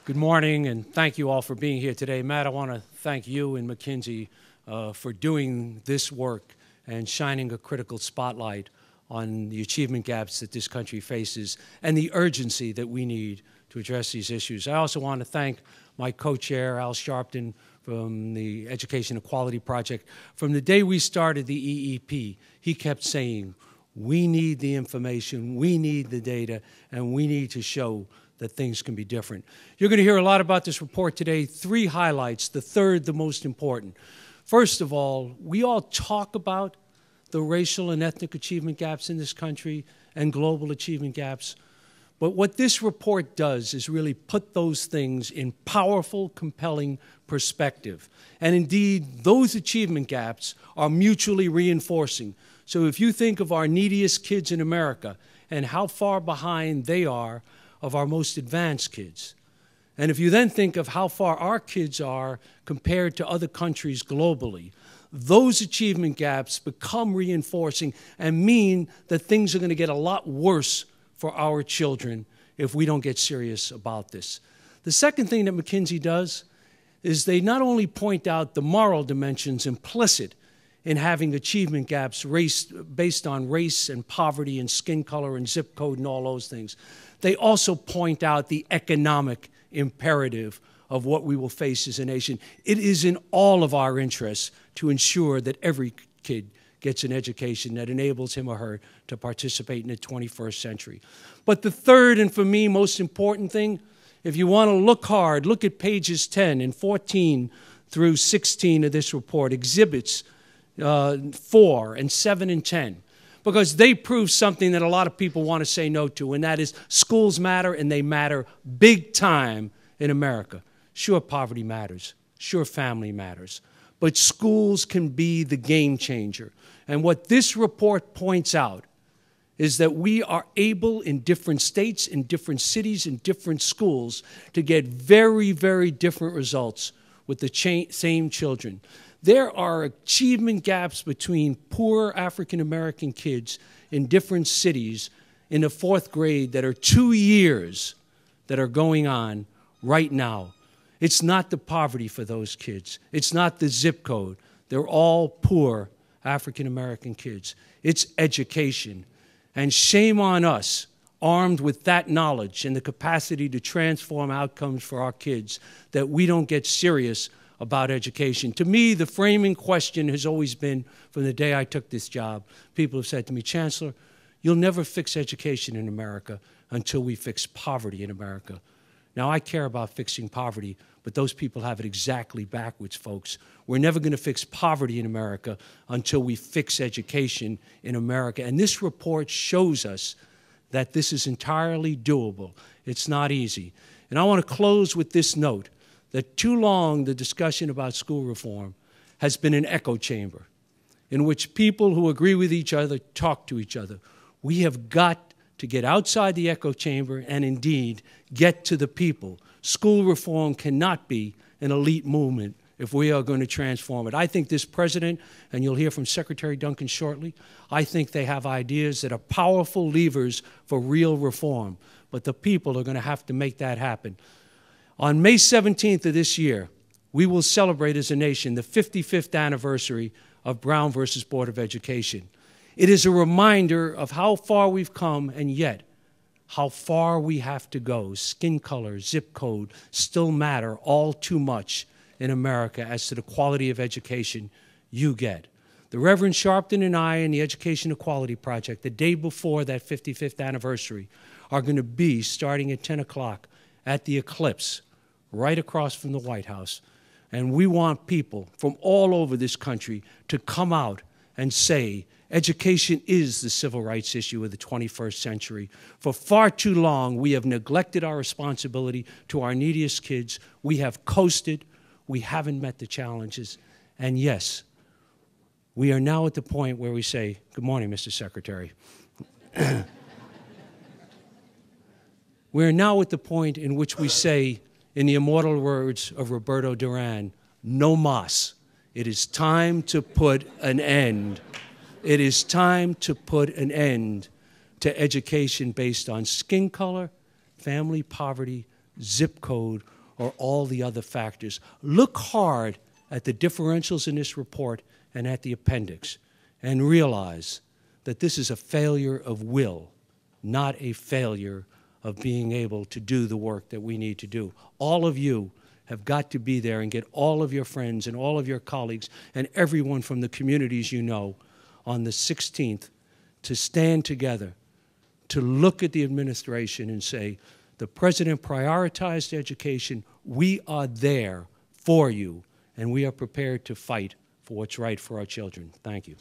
Good morning, and thank you all for being here today. Matt, I want to thank you and McKinsey for doing this work and shining a critical spotlight on the achievement gaps that this country faces and the urgency that we need to address these issues. I also want to thank my co-chair, Al Sharpton, from the Education Equality Project. From the day we started the EEP, he kept saying, we need the information, we need the data, and we need to show that things can be different. You're going to hear a lot about this report today. 3 highlights, the third the most important. First of all, we all talk about the racial and ethnic achievement gaps in this country and global achievement gaps. But what this report does is really put those things in powerful, compelling perspective. And indeed, those achievement gaps are mutually reinforcing. So if you think of our neediest kids in America and how far behind they are of our most advanced kids, and if you then think of how far our kids are compared to other countries globally, those achievement gaps become reinforcing and mean that things are going to get a lot worse for our children if we don't get serious about this. The second thing that McKinsey does is they not only point out the moral dimensions implicit in having achievement gaps based on race and poverty and skin color and zip code and all those things, they also point out the economic imperative of what we will face as a nation. It is in all of our interests to ensure that every kid gets an education that enables him or her to participate in the 21st century. But the third, and for me, most important thing, if you want to look hard, look at pages 10 and 14 through 16 of this report, exhibits 4 and 7 and 10, because they prove something that a lot of people want to say no to, and that is schools matter, and they matter big time in America. Sure, poverty matters. Sure, family matters. But schools can be the game changer. And what this report points out is that we are able in different states, in different cities, in different schools to get very, very different results with the same children. There are achievement gaps between poor African-American kids in different cities in the 4th grade that are 2 years that are going on right now. It's not the poverty for those kids. It's not the zip code. They're all poor African-American kids. It's education. And shame on us, armed with that knowledge and the capacity to transform outcomes for our kids, that we don't get serious about education. To me, the framing question has always been, from the day I took this job, people have said to me, Chancellor, you'll never fix education in America until we fix poverty in America. Now, I care about fixing poverty, but those people have it exactly backwards, folks. We're never going to fix poverty in America until we fix education in America. And this report shows us that this is entirely doable. It's not easy. And I want to close with this note, that too long the discussion about school reform has been an echo chamber in which people who agree with each other talk to each other. We have got to get outside the echo chamber and indeed get to the people. School reform cannot be an elite movement if we are going to transform it. I think this president, and you'll hear from Secretary Duncan shortly, I think they have ideas that are powerful levers for real reform, but the people are going to have to make that happen. On May 17th of this year, we will celebrate as a nation the 55th anniversary of Brown versus Board of Education. It is a reminder of how far we've come and yet how far we have to go. Skin color, zip code still matter all too much in America as to the quality of education you get. The Reverend Sharpton and I and the Education Equality Project, the day before that 55th anniversary, are going to be starting at 10 o'clock at the Eclipse, right across from the White House. And we want people from all over this country to come out and say, education is the civil rights issue of the 21st century. For far too long, we have neglected our responsibility to our neediest kids. We have coasted. We haven't met the challenges. And yes, we are now at the point where we say, good morning, Mr. Secretary. We're now at the point in which we say, in the immortal words of Roberto Duran, no mas. It is time to put an end. It is time to put an end to education based on skin color, family poverty, zip code, or all the other factors. Look hard at the differentials in this report and at the appendix, and realize that this is a failure of will, not a failure of being able to do the work that we need to do. All of you have got to be there and get all of your friends and all of your colleagues and everyone from the communities you know on the 16th to stand together, to look at the administration and say, the president prioritized education, we are there for you, and we are prepared to fight for what's right for our children. Thank you.